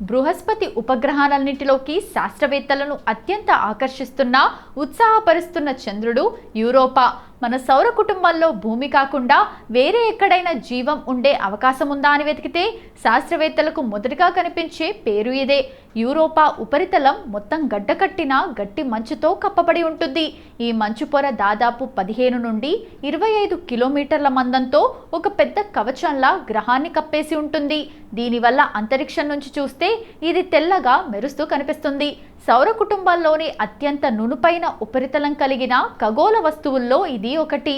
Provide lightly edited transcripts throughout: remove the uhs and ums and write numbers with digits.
బృహస్పతి ఉపగ్రహాలన్నింటిలోకి శాస్త్రవేత్తలను అత్యంత ఆకర్షిస్తున్న ఉత్సాహపరుస్తున్న చంద్రుడు యూరోపా. మన సౌర కుటుంబంలో భూమి కాకుండా వేరే ఎక్కడైనా జీవం ఉండే అవకాశం ఉందా అని వెతికితే శాస్త్రవేత్తలకు మొదటిగా కనిపించే పేరు ఇదే. యూరోపా ఉపరితలం మొత్తం గడ్డకట్టిన గట్టి మంచుతో కప్పబడి ఉంటుంది. ఈ మంచు పొర దాదాపు 15 నుండి 25 కిలోమీటర్ల మందంతో ఒక పెద్ద కవచంలా గ్రహాన్ని కప్పేసి ఉంటుంది. దీనివల్ల అంతరిక్షం నుంచి చూస్తే ఇది తెల్లగా మెరుస్తూ కనిపిస్తుంది. సౌర కుటుంబంలోని అత్యంత నునుపైన ఉపరితలం కలిగిన ఖగోళ వస్తువుల్లో ఇది ఒకటి.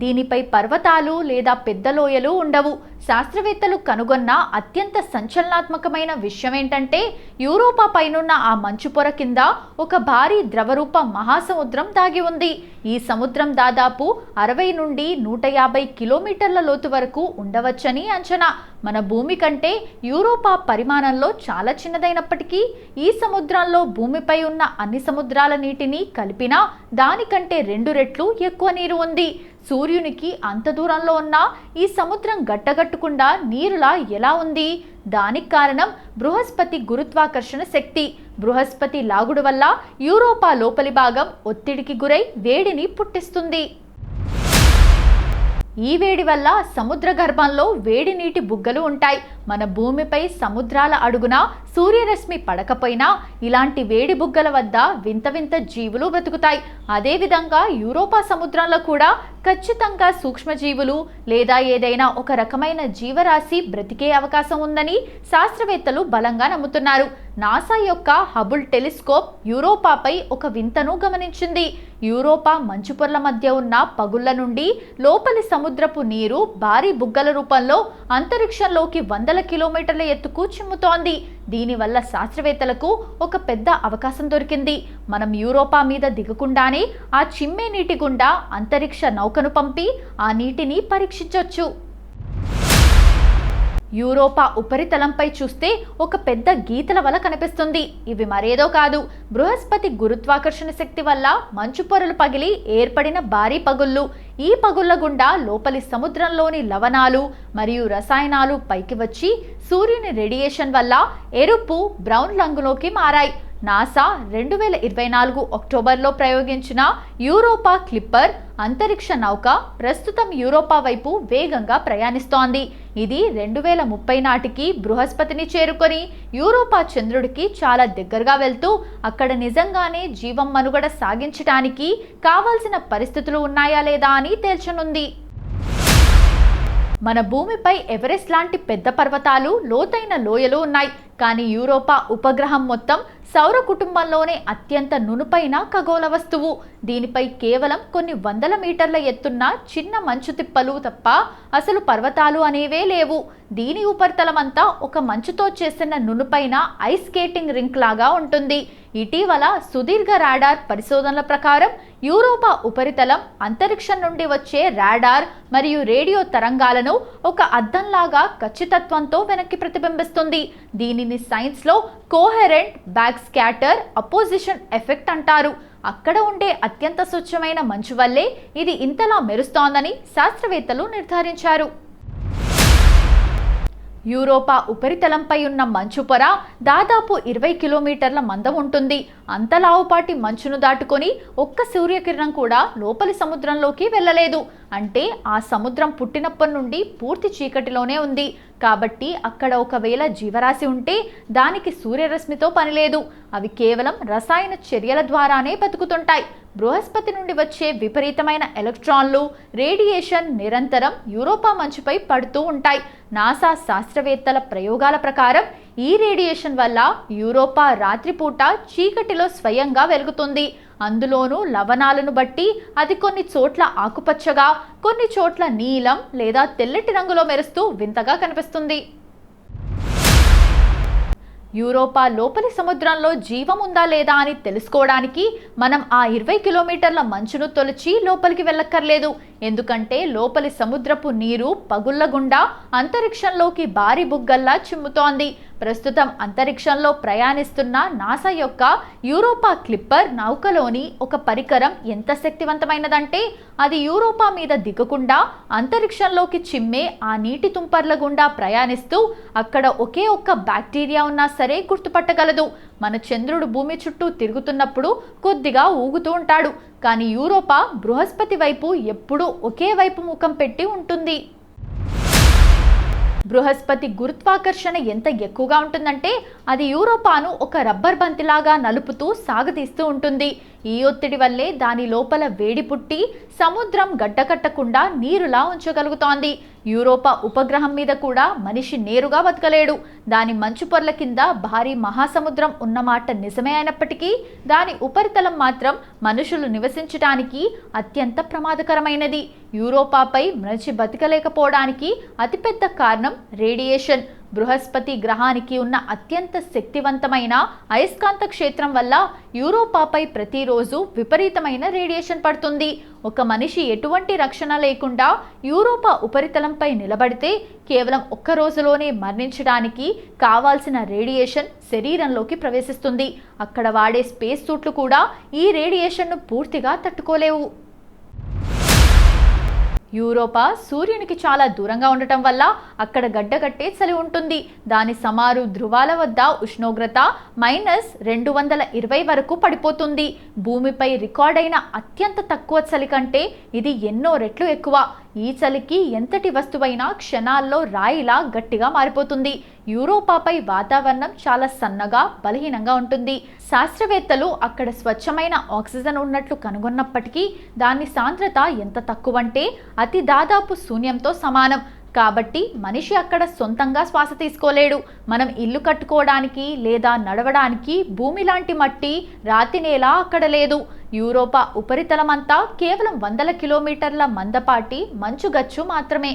దీనిపై పర్వతాలు లేదా పెద్ద లోయలు ఉండవు. శాస్త్రవేత్తలు కనుగొన్న అత్యంత సంచలనాత్మకమైన విషయం ఏంటంటే యూరోపా పైనున్న ఆ మంచు పొర కింద ఒక భారీ ద్రవరూప మహాసముద్రం దాగి ఉంది. ఈ సముద్రం దాదాపు 60 నుండి 150 కిలోమీటర్ల లోతు వరకు ఉండవచ్చని అంచనా. మన భూమి కంటే యూరోపా పరిమాణంలో చాలా చిన్నదైనప్పటికీ ఈ సముద్రంలో భూమిపై ఉన్న అన్ని సముద్రాల నీటిని కలిపినా దానికంటే 2 రెట్లు ఎక్కువ నీరు ఉంది. సూర్యునికి అంత దూరంలో ఉన్న ఈ సముద్రం గట్టగట్టకుండా నీరులా ఎలా ఉంది? దానికి కారణం బృహస్పతి గురుత్వాకర్షణ శక్తి. బృహస్పతి లాగుడు వల్ల యూరోపా లోపలి భాగం ఒత్తిడికి గురై వేడిని పుట్టిస్తుంది. ఈ వేడి వల్ల సముద్ర గర్భంలో వేడి నీటి బుగ్గలు ఉంటాయి. మన భూమిపై సముద్రాల అడుగున సూర్యరశ్మి పడకపోయినా ఇలాంటి వేడి బుగ్గల వద్ద వింత వింత జీవులు బ్రతుకుతాయి. అదేవిధంగా యూరోపా సముద్రంలో కూడా ఖచ్చితంగా సూక్ష్మజీవులు లేదా ఏదైనా ఒక రకమైన జీవరాశి బ్రతికే అవకాశం ఉందని శాస్త్రవేత్తలు బలంగా నమ్ముతున్నారు. నాసా యొక్క హబుల్ టెలిస్కోప్ యూరోపాపై ఒక వింతను గమనించింది. యూరోపా మంచు పొరల మధ్య ఉన్న పగుళ్ల నుండి లోపలి సముద్రపు నీరు భారీ బుగ్గల రూపంలో అంతరిక్షంలోకి 100 కిలోమీటర్ల ఎత్తుకు చిమ్ముతోంది. దీనివల్ల శాస్త్రవేత్తలకు ఒక పెద్ద అవకాశం దొరికింది. మనం యూరోపా మీద దిగకుండానే ఆ చిమ్మే నీటి గుండా అంతరిక్ష నౌకను పంపి ఆ నీటిని పరీక్షించవచ్చు. యూరోపా ఉపరితలంపై చూస్తే ఒక పెద్ద గీతల వల కనిపిస్తుంది. ఇవి మరేదో కాదు, బృహస్పతి గురుత్వాకర్షణ శక్తి వల్ల మంచు పొరలు పగిలి ఏర్పడిన భారీ పగుళ్ళు. ఈ పగుళ్ల గుండా లోపలి సముద్రంలోని లవణాలు మరియు రసాయనాలు పైకి వచ్చి సూర్యుని రేడియేషన్ వల్ల ఎరుపు బ్రౌన్ రంగులోకి మారాయి. నాసా 2024 అక్టోబర్లో ప్రయోగించిన యూరోపా క్లిప్పర్ అంతరిక్ష నౌక ప్రస్తుతం యూరోపా వైపు వేగంగా ప్రయాణిస్తోంది. ఇది 2030 నాటికి బృహస్పతిని చేరుకొని యూరోపా చంద్రుడికి చాలా దగ్గరగా వెళ్తూ అక్కడ నిజంగానే జీవం మనుగడ సాగించడానికి కావాల్సిన పరిస్థితులు ఉన్నాయా లేదా అని తేల్చనుంది. మన భూమిపై ఎవరెస్ట్ లాంటి పెద్ద పర్వతాలు, లోతైన లోయలు ఉన్నాయి. కానీ యూరోపా ఉపగ్రహం మొత్తం సౌర కుటుంబంలోనే అత్యంత నునుపైన ఖగోళ వస్తువు. దీనిపై కేవలం కొన్ని 100 మీటర్ల ఎత్తున్న చిన్న మంచు తిప్పలు తప్ప అసలు పర్వతాలు అనేవే లేవు. దీని ఉపరితలమంతా ఒక మంచుతో చేసిన నునుపైన ఐస్ స్కేటింగ్ రింక్ లాగా ఉంటుంది. ఇటీవల సుదీర్ఘ రాడార్ పరిశోధనల ప్రకారం యూరోపా ఉపరితలం అంతరిక్షం నుండి వచ్చే రాడార్ మరియు రేడియో తరంగాలను ఒక అద్దంలాగా ఖచ్చితత్వంతో వెనక్కి ప్రతిబింబిస్తుంది. దీనిని సైన్స్లో coherent back scatter opposition effect అంటారు. అక్కడ ఉండే అత్యంత స్వచ్ఛమైన మంచు వల్లే ఇది ఇంతలా మెరుస్తోందని శాస్త్రవేత్తలు నిర్ధారించారు. యూరోపా ఉపరితలంపై ఉన్న మంచు పొర దాదాపు 20 కిలోమీటర్ల మందం ఉంటుంది. అంత లావుపాటి మంచును దాటుకొని ఒక్క సూర్యకిరణం కూడా లోపలి సముద్రంలోకి వెళ్ళలేదు. అంటే ఆ సముద్రం పుట్టినప్పటి నుండి పూర్తి చీకటిలోనే ఉంది. కాబట్టి అక్కడ ఒకవేళ జీవరాశి ఉంటే దానికి సూర్యరశ్మితో పని లేదు. అవి కేవలం రసాయన చర్యల ద్వారానే బతుకుతుంటాయి. బృహస్పతి నుండి వచ్చే విపరీతమైన ఎలక్ట్రాన్లు, రేడియేషన్ నిరంతరం యూరోపా మంచుపై పడుతూ ఉంటాయి. నాసా శాస్త్రవేత్తల ప్రయోగాల ప్రకారం ఈ రేడియేషన్ వల్ల యూరోపా రాత్రిపూట చీకటిలో స్వయంగా వెలుగుతుంది. అందులోనూ లవణాలను బట్టి అది కొన్ని చోట్ల ఆకుపచ్చగా, కొన్ని చోట్ల నీలం లేదా తెల్లటి రంగులో మెరుస్తూ వింతగా కనిపిస్తుంది. యూరోపా లోపలి సముద్రంలో జీవం ఉందా లేదా అని తెలుసుకోవడానికి మనం ఆ 20 కిలోమీటర్ల మంచును తొలిచి లోపలికి వెళ్ళక్కర్లేదు. ఎందుకంటే లోపలి సముద్రపు నీరు పగుళ్ల గుండా అంతరిక్షంలోకి భారీ బుగ్గల్లా చిమ్ముతోంది. ప్రస్తుతం అంతరిక్షంలో ప్రయాణిస్తున్న నాసా యొక్క యూరోపా క్లిప్పర్ నౌకలోని ఒక పరికరం ఎంత శక్తివంతమైనదంటే అది యూరోపా మీద దిగకుండా అంతరిక్షంలోకి చిమ్మే ఆ నీటి తుంపర్ల గుండా ప్రయాణిస్తూ అక్కడ ఒకే ఒక్క బ్యాక్టీరియా ఉన్నా సరే గుర్తుపట్టగలదు. మన చంద్రుడు భూమి చుట్టూ తిరుగుతున్నప్పుడు కొద్దిగా ఊగుతూ ఉంటాడు, కానీ యూరోపా బృహస్పతి వైపు ఎప్పుడూ ఒకే వైపు ముఖం పెట్టి ఉంటుంది. బృహస్పతి గురుత్వాకర్షణ ఎంత ఎక్కువగా ఉంటుందంటే అది యూరోపాను ఒక రబ్బర్ బంతిలాగా నలుపుతూ సాగతీస్తూ ఉంటుంది. ఈ ఒత్తిడి వల్లే దాని లోపల వేడి పుట్టి సముద్రం గడ్డకట్టకుండా నీరులా ఉంచగలుగుతోంది. యూరోపా ఉపగ్రహం మీద కూడా మనిషి నేరుగా బతకలేడు. దాని మంచు పొరల కింద భారీ మహాసముద్రం ఉన్నమాట నిజమే అయినప్పటికీ దాని ఉపరితలం మాత్రం మనుషులు నివసించడానికి అత్యంత ప్రమాదకరమైనది. యూరోపాపై మనిషి బతకలేకపోవడానికి అతిపెద్ద కారణం రేడియేషన్. బృహస్పతి గ్రహానికి ఉన్న అత్యంత శక్తివంతమైన అయస్కాంత క్షేత్రం వల్ల యూరోపాపై ప్రతిరోజు విపరీతమైన రేడియేషన్ పడుతుంది. ఒక మనిషి ఎటువంటి రక్షణ లేకుండా యూరోపా ఉపరితలంపై నిలబడితే కేవలం ఒక్క రోజులోనే మరణించడానికి కావాల్సిన రేడియేషన్ శరీరంలోకి ప్రవేశిస్తుంది. అక్కడ వాడే స్పేస్ సూట్లు కూడా ఈ రేడియేషన్ను పూర్తిగా తట్టుకోలేవు. యూరోపా సూర్యునికి చాలా దూరంగా ఉండటం వల్ల అక్కడ గడ్డగట్టే చలి ఉంటుంది. దాని సమారు ధృవాల వద్ద ఉష్ణోగ్రత -220 వరకు పడిపోతుంది. భూమిపై రికార్డైన అత్యంత తక్కువ చలి కంటే ఇది ఎన్నో రెట్లు ఎక్కువ. ఈ చలికి ఎంతటి వస్తువైనా క్షణాల్లో రాయిలా గట్టిగా మారిపోతుంది. యూరోపాపై వాతావరణం చాలా సన్నగా బలహీనంగా ఉంటుంది. శాస్త్రవేత్తలు అక్కడ స్వచ్ఛమైన ఆక్సిజన్ ఉన్నట్లు కనుగొన్నప్పటికీ దాని సాంద్రత ఎంత తక్కువంటే అతి దాదాపు శూన్యంతో సమానం. కాబట్టి మనిషి అక్కడ సొంతంగా శ్వాస తీసుకోలేడు. మనం ఇల్లు కట్టుకోవడానికి లేదా నడవడానికి భూమి లాంటి మట్టి, రాతి నేల అక్కడ లేదు. యూరోపా ఉపరితలమంతా కేవలం 100 కిలోమీటర్ల మందపాటి మంచుగచ్చు మాత్రమే.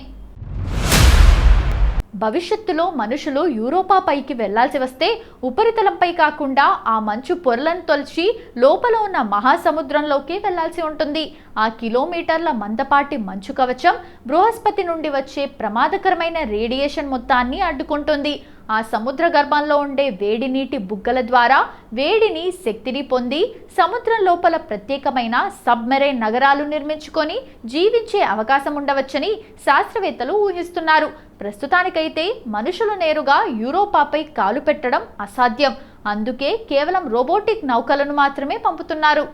భవిష్యత్తులో మనుషులు యూరోపా పైకి వెళ్లాల్సి వస్తే ఉపరితలంపై కాకుండా ఆ మంచు పొరలను తొలిచి లోపల ఉన్న మహాసముద్రంలోకి వెళ్లాల్సి ఉంటుంది. ఆ కిలోమీటర్ల మందపాటి మంచు కవచం బృహస్పతి నుండి వచ్చే ప్రమాదకరమైన రేడియేషన్ మొత్తాన్ని అడ్డుకుంటుంది. ఆ సముద్ర గర్భంలో ఉండే వేడి నీటి బుగ్గల ద్వారా వేడిని, శక్తిని పొంది సముద్రం లోపల ప్రత్యేకమైన సబ్మెరైన్ నగరాలు నిర్మించుకొని జీవించే అవకాశం ఉండవచ్చని శాస్త్రవేత్తలు ఊహిస్తున్నారు. ప్రస్తుతానికైతే మనుషులు నేరుగా యూరోపాపై కాలు పెట్టడం అసాధ్యం. అందుకే కేవలం రోబోటిక్ నౌకలను మాత్రమే పంపుతున్నారు.